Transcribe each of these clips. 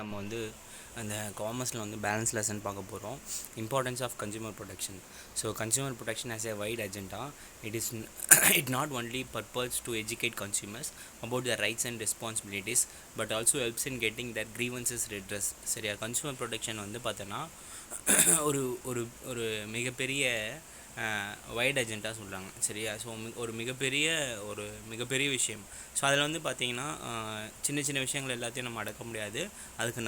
நம்ம வந்து அந்த காமர்ஸில் வந்து பேலன்ஸ் லெசன் பார்க்க போகிறோம். Importance of consumer protection. So consumer protection has a wide agenda. It not only purpose to educate consumers about their rights and responsibilities but also helps in getting their grievances redressed. சரியா, consumer protection வந்து பார்த்தோன்னா ஒரு ஒரு ஒரு மிகப்பெரிய white agenda சொல்கிறாங்க. சரியா, so ஒரு மிகப்பெரிய விஷயம். ஸோ அதில் வந்து பார்த்திங்கன்னா சின்ன சின்ன விஷயங்கள் எல்லாத்தையும் நம்ம அடக்க முடியாது. அதுக்கு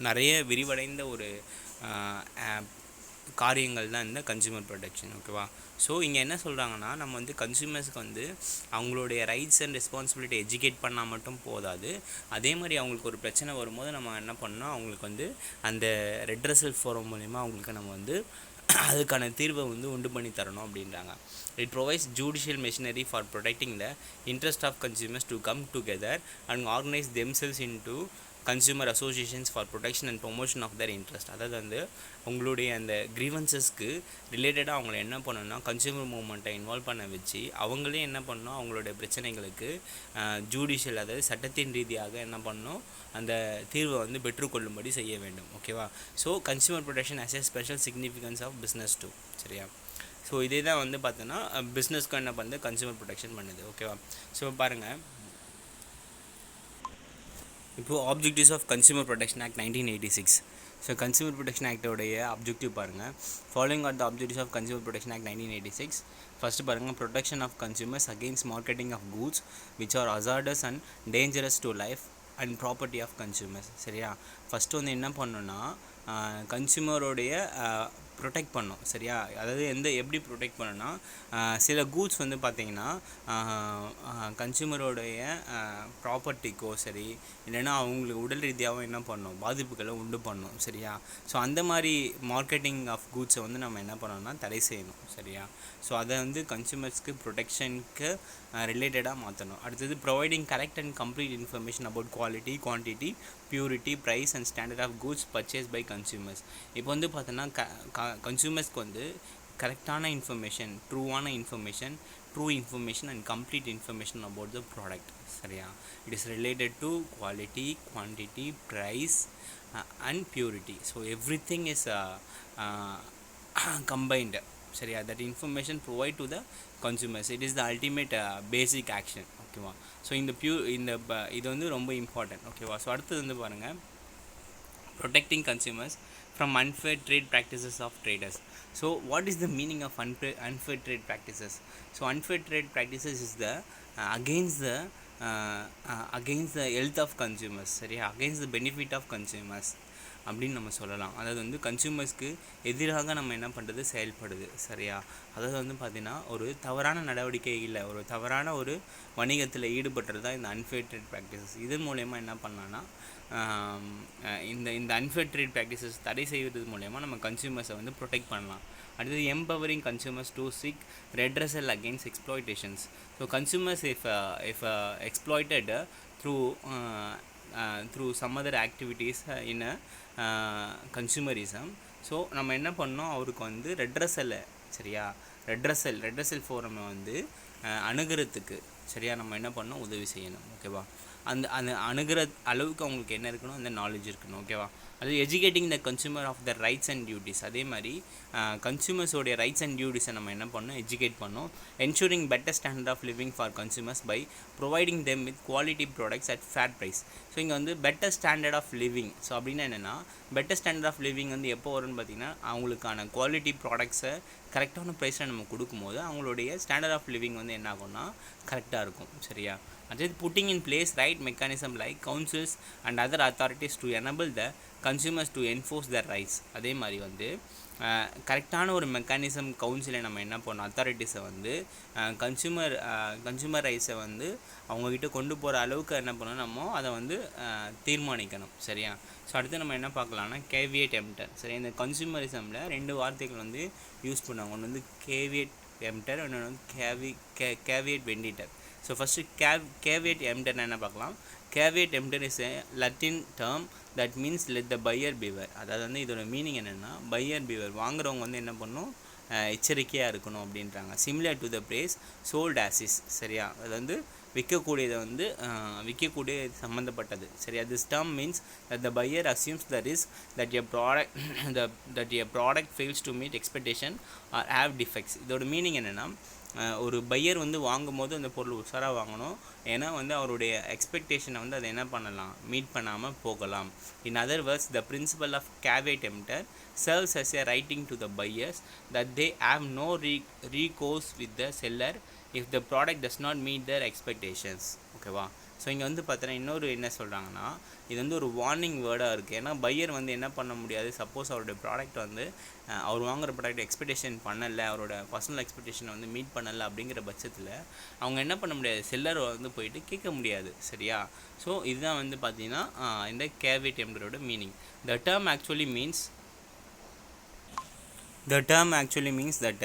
நிறைய விரிவடைந்த ஒரு காரியங்கள் தான் இந்த கன்சூமர் ப்ரொடெக்ஷன். ஓகேவா? ஸோ இங்கே என்ன சொல்கிறாங்கன்னா, நம்ம வந்து கன்சூமர்ஸ்க்கு வந்து அவங்களுடைய ரைட்ஸ் அண்ட் ரெஸ்பான்சிபிலிட்டி எஜுகேட் பண்ணால் மட்டும் போதாது. அதே மாதிரி அவங்களுக்கு ஒரு பிரச்சனை வரும்போது நம்ம என்ன பண்ணோம், அவங்களுக்கு வந்து அந்த ரெட்ரஸல் ஃபோரம் மூலிமா அவங்களுக்கு நம்ம வந்து அதுக்கான தீர்வை வந்து உண்டு பண்ணி தரணும் அப்படின்றாங்க. It provides judicial machinery for protecting the interest of consumers to come together and organize themselves into consumer associations for protection and promotion of their interest. அதாவது வந்து உங்களுடைய அந்த க்ரீவன்சஸ்க்கு ரிலேட்டடாக அவங்கள என்ன பண்ணணும்னா கன்சூமர் மூவ்மெண்ட்டை இன்வால்வ் பண்ண வச்சு அவங்களே என்ன பண்ணணும், அவங்களுடைய பிரச்சனைகளுக்கு ஜூடிஷியல், அதாவது சட்டத்தின் ரீதியாக என்ன பண்ணணும், அந்த தீர்வை வந்து பெற்றுக்கொள்ளும்படி செய்ய வேண்டும். ஓகேவா? So consumer protection has a special significance of business too. சரியா? ஸோ இதே தான் வந்து பார்த்தோன்னா பிஸ்னஸ்க்கு என்ன பண்ணுது, கன்சூமர் ப்ரொடெக்ஷன் பண்ணுது. ஓகேவா? ஸோ பாருங்கள், இப்போது objectives of consumer protection act 1986. So consumer protection ஆக்டோடைய ஆப்ஜெக்டிவ் பாருங்கள். Following are the objectives of consumer protection act 1986. First பாருங்கள், protection of consumers against marketing of goods which are hazardous and dangerous to life and property of consumers. சரியா? First வந்து என்ன பண்ணணுன்னா கன்சூமரோடைய protect பண்ணோம். சரியா? அதாவது எப்படி ப்ரொடெக்ட் பண்ணணும்னா, சில கூட்ஸ் வந்து பார்த்திங்கன்னா கன்சூமரோடைய ப்ராப்பர்ட்டிக்கோ சரி, இல்லைன்னா அவங்களுக்கு உடல் ரீதியாகவும் என்ன பண்ணணும், பாதிப்புகளை உண்டு பண்ணணும். சரியா? ஸோ அந்த மாதிரி மார்க்கெட்டிங் ஆஃப் கூட்ஸை வந்து நம்ம என்ன பண்ணணும்னா தடை செய்யணும். சரியா? ஸோ அதை வந்து கன்சூமர்ஸ்க்கு ப்ரொடெக்ஷனுக்கு ரிலேட்டடாக மாற்றணும். அடுத்தது providing correct and complete information about quality, quantity, purity, price and standard of goods purchase by consumers. இப்போ வந்து பார்த்தோன்னா கன்சூமர்ஸ்க்கு வந்து கரெக்டான information, true information and complete information about the product. சரியா? It is related to quality, quantity, price and purity. So everything is combined. சரியா? that information provide to the consumers, it is the ultimate basic action. ஓகேவா? So இது வந்து ரொம்ப important. ஓகேவா? So அடுத்தது வந்து பாருங்கள், protecting consumers from unfair trade practices of traders. So what is the meaning of unfair trade practices? So unfair trade practices is the against the health of consumers. சரியா? against the benefit of consumers அப்படின்னு நம்ம சொல்லலாம். அதாவது வந்து கன்சூமர்ஸ்க்கு எதிராக நம்ம என்ன பண்ணுறது, செயல்படுது. சரியா? அதாவது வந்து பார்த்திங்கன்னா ஒரு தவறான நடவடிக்கை இல்லை, ஒரு தவறான ஒரு வணிகத்தில் ஈடுபட்டுறது தான் இந்த அன்ஃபேர் ட்ரேட் ப்ராக்டிசஸ். இதன் மூலயமா என்ன பண்ணலான்னா இந்த அன்ஃபேர் ட்ரேட் ப்ராக்டிசஸ் தடை செய்வது மூலயமா நம்ம கன்சூமர்ஸை வந்து ப்ரொடெக்ட் பண்ணலாம். அடுத்தது empowering consumers to seek redressal against exploitations. So consumers if exploited through some other activities in consumerism, so நம்ம என்ன பண்ணோம், அவருக்கு வந்து ரெட்ரஸல், சரியா, ரெட்ரஸல் ஃபோரமை வந்து அணுகிறதுக்கு, சரியா, நம்ம என்ன பண்ணோம், உதவி செய்யணும். ஓகேவா? அந்த அணுகிற அளவுக்கு அவங்களுக்கு என்ன இருக்கணும், அந்த நாலேஜ் இருக்கணும். ஓகேவா? அது educating the consumer of the rights and duties. அதே மாதிரி கன்சூமர்ஸோடைய ரைட்ஸ் அண்ட் டியூட்டிஸை நம்ம என்ன பண்ணோம், எஜுகேட் பண்ணோம். Ensuring better standard of living for consumers by providing them with quality products at fair price. So இங்கே வந்து better standard of living. So அப்படின்னா என்னென்னா, பெட்டர் ஸ்டாண்டர்ட் ஆஃப் லிவிங் வந்து எப்போ வரும்னு பார்த்திங்கன்னா, அவங்களுக்கான குவாலிட்டி ப்ராடக்ட்ஸை கரெக்டான ப்ரைஸில் நம்ம கொடுக்கும்போது அவங்களுடைய ஸ்டாண்டர்ட் ஆஃப் லிவிங் வந்து என்ன ஆகும்னா கரெக்டாக இருக்கும். சரியா? அடுத்தது putting in place right mechanism like councils and other authorities to enable the consumers to enforce their rights. அதே மாதிரி வந்து கரெக்டான ஒரு மெக்கானிசம் கவுன்சிலை நம்ம என்ன பண்ணோம், அத்தாரிட்டிஸை வந்து கன்சூமர் ரைட்ஸை வந்து அவங்கக்கிட்ட கொண்டு போகிற அளவுக்கு என்ன பண்ணணும், நம்ம அதை வந்து தீர்மானிக்கணும். சரியா? ஸோ அடுத்து நம்ம என்ன பார்க்கலாம்னா கேவியேட் எம்டர். சரி, இந்த கன்சூமரிசமில் 2 வார்த்தைகள் வந்து யூஸ் பண்ணுவாங்க. ஒன்று வந்து கேவியேட் எம்டர், இன்னொன்று வந்து caveat venditor. So first caveat எம்டர்னா என்ன பார்க்கலாம். Caveat emptor is a Latin term that means let the buyer beware. அதாவது வந்து இதோட மீனிங் என்னென்னா, பையர் பிவர், வாங்குறவங்க வந்து என்ன பண்ணணும், எச்சரிக்கையாக இருக்கணும் அப்படின்றாங்க. Similar to the phrase sold as is. சரியா? அது வந்து விற்கக்கூடியதை வந்து விற்கக்கூடிய சம்மந்தப்பட்டது. சரியா? This term means that the buyer assumes the risk that a product that a product fails to meet expectation or have defects. இதோட மீனிங் என்னென்னா, ஒரு பையர் வந்து வாங்கும் போது அந்த பொருள் உஷாராக வாங்கணும். ஏன்னா வந்து அவருடைய எக்ஸ்பெக்டேஷனை வந்து அதை என்ன பண்ணலாம், மீட் பண்ணாமல் போகலாம். In other words, the principle of caveat emptor serves as a writing to the buyers that they have no recourse with the seller if the product does not meet their expectations. ஓகேவா? So இங்கே வந்து பார்த்தீங்கன்னா இன்னொரு என்ன சொல்கிறாங்கன்னா, இது வந்து ஒரு வார்னிங் வேர்டாக இருக்குது. ஏன்னா பையர் வந்து என்ன பண்ண முடியாது, சப்போஸ் அவருடைய ப்ராடக்ட் வந்து அவர் வாங்குகிற ப்ராடக்ட் எக்ஸ்பெக்டேஷன் பண்ணலை, அவரோட பர்சனல் எக்ஸ்பெக்டேஷனை வந்து மீட் பண்ணலை அப்படிங்கிற பட்சத்தில் அவங்க என்ன பண்ண முடியாது, செல்லரை வந்து போயிட்டு கேட்க முடியாது. சரியா? ஸோ இதுதான் வந்து பார்த்தீங்கன்னா இந்த caveat emptor meaning. The term actually means that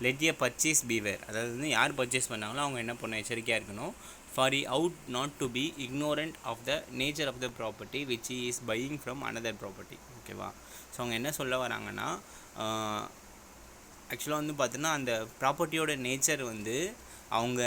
let a purchase beware. அதாவது வந்து யார் பர்ச்சேஸ் பண்ணாங்களோ அவங்க என்ன பண்ண எச்சரிக்கையாக இருக்கணும். For he ought not to be ignorant of the nature of the property which he is buying from another property. ஓகேவா? ஸோ அவங்க என்ன சொல்ல வராங்கன்னா, ஆக்சுவலாக வந்து பார்த்தீங்கன்னா அந்த ப்ராப்பர்ட்டியோட நேச்சர் வந்து அவங்க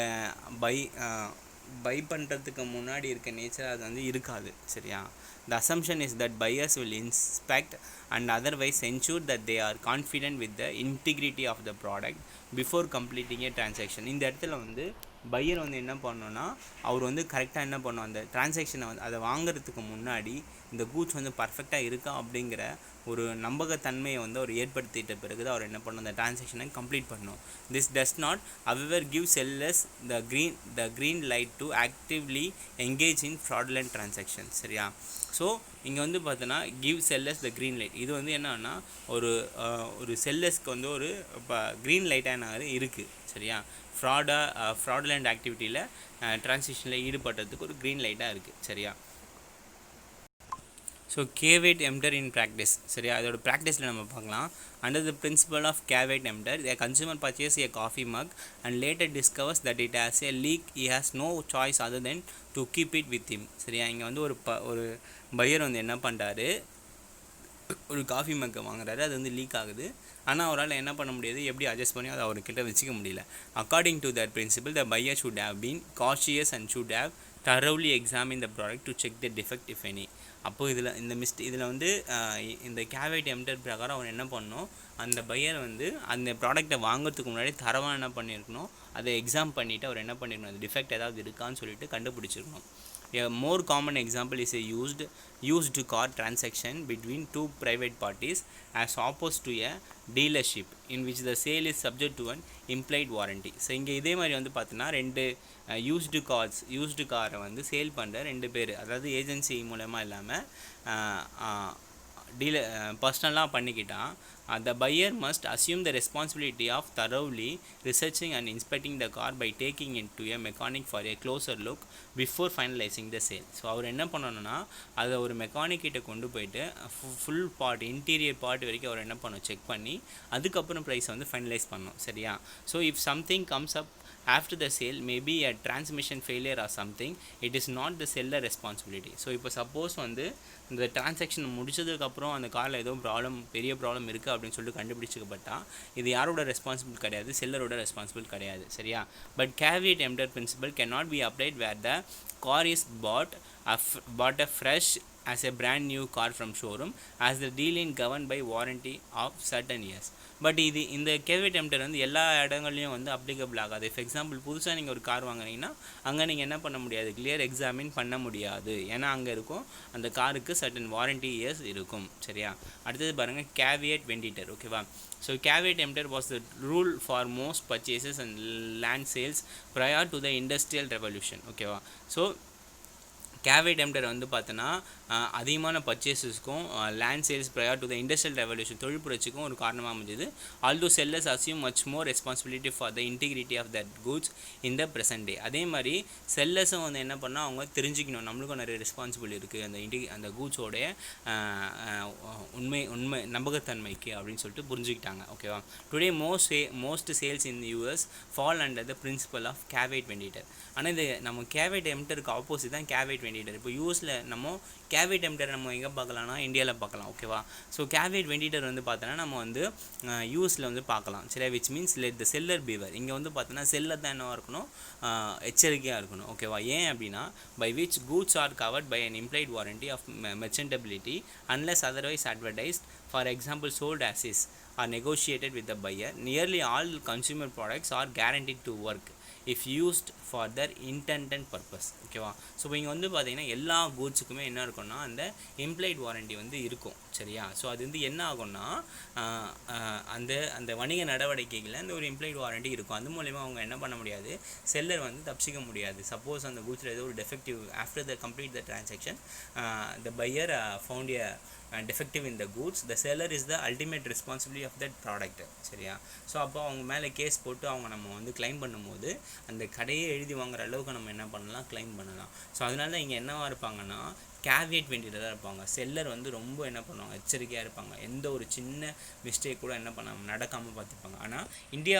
பை பண்ணுறதுக்கு முன்னாடி இருக்க நேச்சர் அது வந்து இருக்காது. சரியா? The assumption is that buyers will inspect and otherwise ensure that they are confident with the integrity of the product before completing a transaction. இந்த இடத்துல வந்து பையர் வந்து என்ன பண்ணணும்னா, அவர் வந்து கரெக்டாக என்ன பண்ணணும், அந்த டிரான்சாக்ஷனை வந்து அதை வாங்குறதுக்கு முன்னாடி இந்த கூட்ஸ் வந்து பர்ஃபெக்டாக இருக்கா அப்படிங்கிற ஒரு நம்பகத்தன்மையை வந்து அவர் ஏற்படுத்திட்ட பிறகு தான் அவர் என்ன பண்ணணும், அந்த டிரான்சாக்ஷனை கம்ப்ளீட் பண்ணணும். This does not however give sellers the green light to actively engage in fraudulent transactions. சரியா? ஸோ இங்கே வந்து பார்த்தோன்னா கிவ் செல்லர்ஸ் த க்ரீன் லைட். இது வந்து என்னன்னா ஒரு செல்லர்ஸ்க்கு வந்து ஒரு இப்போ க்ரீன் லைட்டாக இருக்குது. சரியா? ஃப்ராடுலண்ட் ஆக்டிவிட்டியில் டிரான்சாக்ஷனில் ஈடுபடுறதுக்கு ஒரு க்ரீன் லைட்டாக இருக்குது. சரியா? So caveat emptor in practice. சரியா? அதோட ப்ராக்டிஸில் நம்ம பார்க்கலாம். Under the principle of caveat emptor, a consumer purchases a coffee mug and later discovers that it has a leak. He has no choice other than to keep it with him. சரியா? இங்கே வந்து ஒரு pier வந்து என்ன பண்ணுறாரு, ஒரு coffee மக்கை வாங்குறாரு, அது வந்து லீக் ஆகுது. ஆனால் அவரால் என்ன பண்ண முடியாது, எப்படி அட்ஜஸ்ட் பண்ணி அதை அவர்கிட்ட வச்சுக்க முடியல. According to that principle, the buyer should have been cautious and should have thoroughly examine the product to check the defect if any. அப்போது இதில் வந்து இந்த caveat emptor பிரகாரம் அவர் என்ன பண்ணணும், அந்த பையர் வந்து அந்த ப்ராடக்டை வாங்குறதுக்கு முன்னாடி தரவாக என்ன பண்ணியிருக்கணும், அதை எக்ஸாம் பண்ணிவிட்டு அவர் என்ன பண்ணியிருக்கணும், அந்த டிஃபெக்ட் ஏதாவது இருக்கான்னு சொல்லிட்டு கண்டுபிடிச்சிருக்கணும். A more common example is a used car transaction between two private parties as opposed to a dealership in which the sale is subject to an implied warranty. So இங்கே இதே மாதிரி வந்து பார்த்தீங்கன்னா ரெண்டு யூஸ்டு காரை வந்து சேல் பண்ணுற ரெண்டு பேர், அதாவது ஏஜென்சி மூலமாக இல்லாமல் பர்சனலாக பண்ணிக்கிட்டான். The buyer must assume the responsibility of thoroughly researching and inspecting the car by taking it to a mechanic for a closer look before finalizing the sale. So அவர் என்ன பண்ணணும்னா, அதை ஒரு மெக்கானிக் கிட்ட கொண்டு போயிட்டு ஃபுல் பார்ட், இன்டீரியர் பார்ட் வரைக்கும் அவர் என்ன பண்ணணும், செக் பண்ணி அதுக்கப்புறம் ப்ரைஸை வந்து ஃபைனலைஸ் பண்ணணும். சரியா? So if something comes up after the sale, maybe a transmission failure or something, it is not the seller responsibility. So இப்போ சப்போஸ் வந்து இந்த டிரான்சாக்ஷன் முடிச்சதுக்கப்புறம் அந்த காரில் ஏதோ பெரிய ப்ராப்ளம் இருக்குது அப்படின்னு சொல்லிட்டு கண்டுபிடிச்சிக்கப்பட்டால் இது யாரோட ரெஸ்பான்சிபிள் கிடையாது, செல்லரோட ரெஸ்பான்சிபிள் கிடையாது. சரியா? But caveat emptor principle cannot be applied where the car is bought a fresh as a brand new car from showroom as the dealing governed by warranty of certain years. But இந்த caveat emptor வந்து எல்லா இடங்கள்லையும் வந்து applicable ஆகாது. For example, புதுசாக நீங்கள் ஒரு car வாங்குறீங்கன்னா அங்கே நீங்கள் என்ன பண்ண முடியாது, கிளியர் எக்ஸாமின் பண்ண முடியாது. ஏன்னா அங்கே இருக்கும் அந்த காருக்கு சர்டன் வாரண்டி இயர்ஸ் இருக்கும். சரியா? அடுத்தது பாருங்கள், caveat vendor. ஓகேவா? So caveat emptor was the rule for most purchases and land sales prior to the industrial revolution. ஓகேவா? ஸோ caveat emptor வந்து பார்த்தோன்னா அதிகமான பர்ச்சேஸஸ்க்கும் land sales prior to the industrial revolution, தொழில் புரட்சிக்கும் ஒரு காரணமாக அமைஞ்சது. Although sellers assume much more responsibility for the integrity of that goods in the present day. அதே மாதிரி செல்லர்ஸும் வந்து என்ன பண்ணால் அவங்க தெரிஞ்சுக்கணும், நம்மளுக்கும் நிறைய ரெஸ்பான்சிபிள் இருக்குது அந்த கூட்ஸோடைய உண்மை நம்பகத்தன்மைக்கு அப்படின்னு சொல்லிட்டு புரிஞ்சுக்கிட்டாங்க. ஓகேவா? Today most sales in US fall under the principle of caveat vendor. ஆனால் இது நம்ம caveat emptorக்கு ஆப்போசிட் தான் caveat வெண்டிட்டர். இப்போ யூஎஸில் நம்ம கேவியட் எம்டர் நம்ம எங்கே பார்க்கலாம்னா இந்தியாவில் பார்க்கலாம். ஓகேவா? ஸோ கேவியட் வெண்டிட்டர் வந்து பார்த்தோன்னா நம்ம வந்து யூஎஸில் வந்து பார்க்கலாம். சரியா? Which means let the seller fever. இங்கே வந்து பார்த்தோன்னா செல்லர் தான் என்னவாக இருக்கணும், எச்சரிக்கையாக இருக்கணும். ஓகேவா? ஏன் அப்படின்னா by which goods are covered by an implied warranty of merchantability unless otherwise advertised, for example sold as is or negotiated with the buyer. Nearly all consumer products are guaranteed to work if used for their intended purpose. ஓகேவா? So இங்கே வந்து பார்த்தீங்கன்னா எல்லா கூட்ஸுக்குமே என்ன இருக்கும்னா அந்த implied warranty வந்து இருக்கும். சரியா? ஸோ அது வந்து என்ன ஆகும்னா அந்த அந்த வணிக நடவடிக்கைகளில் அந்த ஒரு இம்ப்ளைட் வாரண்டி இருக்கும். அது மூலயமா அவங்க என்ன பண்ண முடியாது, செல்லர் வந்து தப்பிச்சிக்க முடியாது. சப்போஸ் அந்த கூட்ஸில் ஏதோ ஒரு defective after the complete the transaction the pier found a defective in the goods, the seller is the ultimate responsibility of that product. சரியா? ஸோ அப்போ அவங்க மேலே கேஸ் போட்டு அவங்க நம்ம வந்து கிளைம் பண்ணும்போது அந்த கடையை எழுதி வாங்குற அளவுக்கு நம்ம என்ன பண்ணலாம், கிளைம் பண்ணலாம். ஸோ அதனால தான் இங்கே என்னவாக இருப்பாங்கன்னா கேவியட் வெண்டிட்டராக இருப்பாங்க. செல்லர் வந்து ரொம்ப என்ன பண்ணுவாங்க, எச்சரிக்கையாக இருப்பாங்க. எந்த ஒரு சின்ன மிஸ்டேக் கூட என்ன பண்ணாமல் நடக்காமல் பார்த்துப்பாங்க. ஆனால் இந்தியா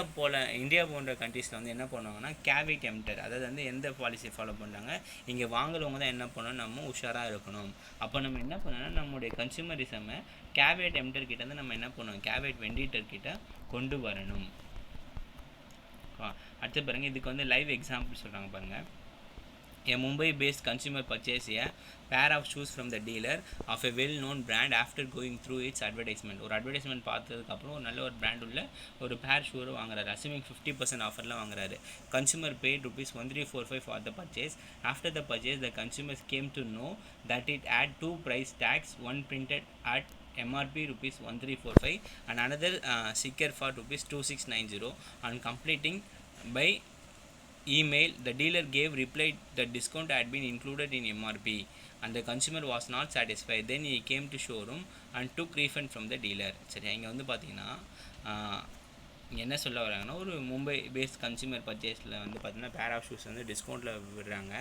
போன்ற கண்ட்ரீஸில் வந்து என்ன பண்ணுவாங்கன்னா கேவியட் எம்டர், அதாவது வந்து எந்த பாலிசியை ஃபாலோ பண்ணுறாங்க, இங்கே வாங்குறவங்க தான் என்ன பண்ணணும், நம்ம உஷாராக இருக்கணும். அப்போ நம்ம என்ன பண்ணணும்னா நம்முடைய கன்சூமரிசமை கேவியட் எம்டர் கிட்ட வந்து நம்ம என்ன பண்ணணும், கேவியட் வெண்டிட்டர் கிட்ட கொண்டு வரணும். அடுத்து பாருங்கள், இதுக்கு வந்து லைவ் எக்ஸாம்பிள் சொல்கிறாங்க பாருங்கள். A Mumbai-based consumer purchased a pair of shoes from the dealer of a well-known brand after going through its advertisement. ஒரு அட்வர்டைஸ்மெண்ட் பார்த்ததுக்கப்புறம் ஒரு நல்ல ஒரு பிராண்ட் உள்ள ஒரு பேர் ஷூ வாங்குறாரு. அசூமிங் 50% ஆஃபரில் வாங்குறாரு. Consumer paid ₹1345 for the purchase. After the purchase, the consumers came to know that it had two price tags, one printed at MRP ₹1345 and another sticker for ₹2690. On completing by email, the dealer gave reply that discount had been included in MRP and the consumer was not satisfied. Then he came to showroom and took refund from the dealer. சரியா? இங்கே வந்து பார்த்தீங்கன்னா இங்கே என்ன சொல்ல வராங்கன்னா ஒரு Mumbai paste consumer பர்ச்சேஸில் வந்து பார்த்தீங்கன்னா பேர் ஆஃப் ஷூஸ் வந்து டிஸ்கவுண்ட்டில் விடுறாங்க.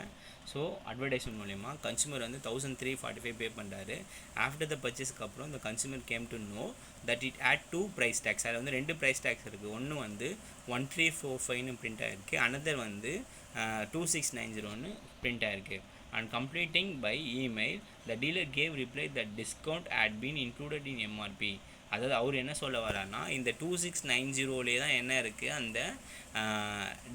ஸோ அட்வர்டைஸ்மெண்ட் மூலயமா கன்சூமர் வந்து 1345 பே பண்ணுறாரு. ஆஃப்டர் த பர்ச்சேஸ்க்கு அப்புறம் இந்த consumer came to know that it add to price tags. அதில் வந்து 2 ப்ரைஸ் டேக்ஸ் இருக்குது. ஒன்று வந்து 1345 பிரிண்ட் ஆகிருக்கு, அனதர் வந்து 2690 பிரிண்ட் ஆகிருக்கு. And completing by email, the dealer gave reply that discount had been included in MRP. அதாவது அவர் என்ன சொல்ல வரான்னா இந்த 2690 தான் என்ன இருக்குது, அந்த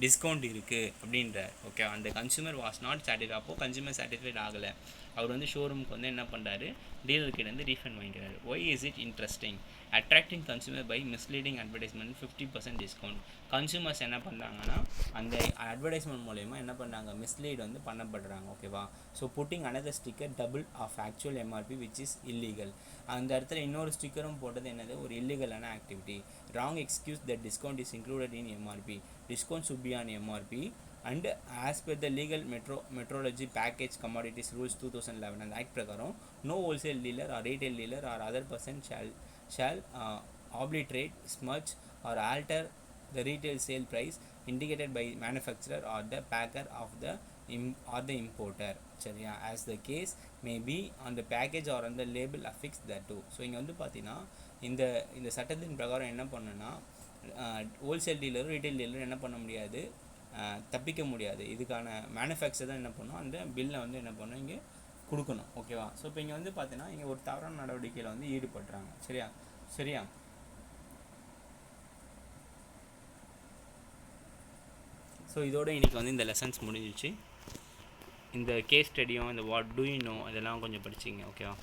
டிஸ்கவுண்ட் இருக்குது அப்படின்றார். ஓகே, அந்த கன்சூமர் வாஸ் நாட் சாட்டிஸ்ஃபைட். அப்போது கன்சூமர் சாட்டிஸ்ஃபைட் ஆகலை. அவர் வந்து ஷோரூமுக்கு வந்து என்ன பண்ணுறாரு, டீலர்கிட்ட வந்து ரீஃபண்ட் வாங்கிக்கிறாரு. Why is it interesting? Attracting consumer by misleading advertisement 50% discount. Consumers என்ன பண்ணுறாங்கன்னா அந்த அட்வர்டைஸ்மெண்ட் மூலயமா என்ன பண்ணுறாங்க, மிஸ்லீட் வந்து பண்ணப்படுறாங்க. ஓகேவா? So putting another sticker double of actual MRP which is illegal. அந்த இடத்துல இன்னொரு ஸ்டிக்கரும் போட்டது என்னது, ஒரு இல்லீகலான activity. Wrong excuse that discount is included in MRP. Discount should be on MRP and as per the legal metrology package commodities rules 2011 and act prakaram no wholesale dealer or retail dealer or other person shall obliterate, smudge or alter the retail sale price indicated by manufacturer or the packer of the or the importer. சரியா? as the case may be on the package or on the label affixed thereto. So இங்கே வந்து பார்த்தீங்கன்னா இந்த சட்டத்தின் பிரகாரம் என்ன பண்ணுன்னா wholesale டீலரும் retail டீலரும் என்ன பண்ண முடியாது, தப்பிக்க முடியாது. இதுக்கான மேனுஃபேக்சர் தான் என்ன பண்ணணும், அந்த பில்லை வந்து என்ன பண்ணணும், இங்கே கொடுக்கணும். ஓகேவா? ஸோ இப்போ இங்கே வந்து பார்த்தீங்கன்னா இங்கே ஒரு தவறான நடவடிக்கையில் வந்து ஈடுபடுறாங்க. சரியா? ஸோ இதோட இன்றைக்கி வந்து இந்த லெசன்ஸ் முடிஞ்சிச்சு. இந்த கேஸ் ஸ்டடியும் இந்த வாட் டூ யூ நோ அதெல்லாம் கொஞ்சம் படிச்சிங்க. ஓகேவா?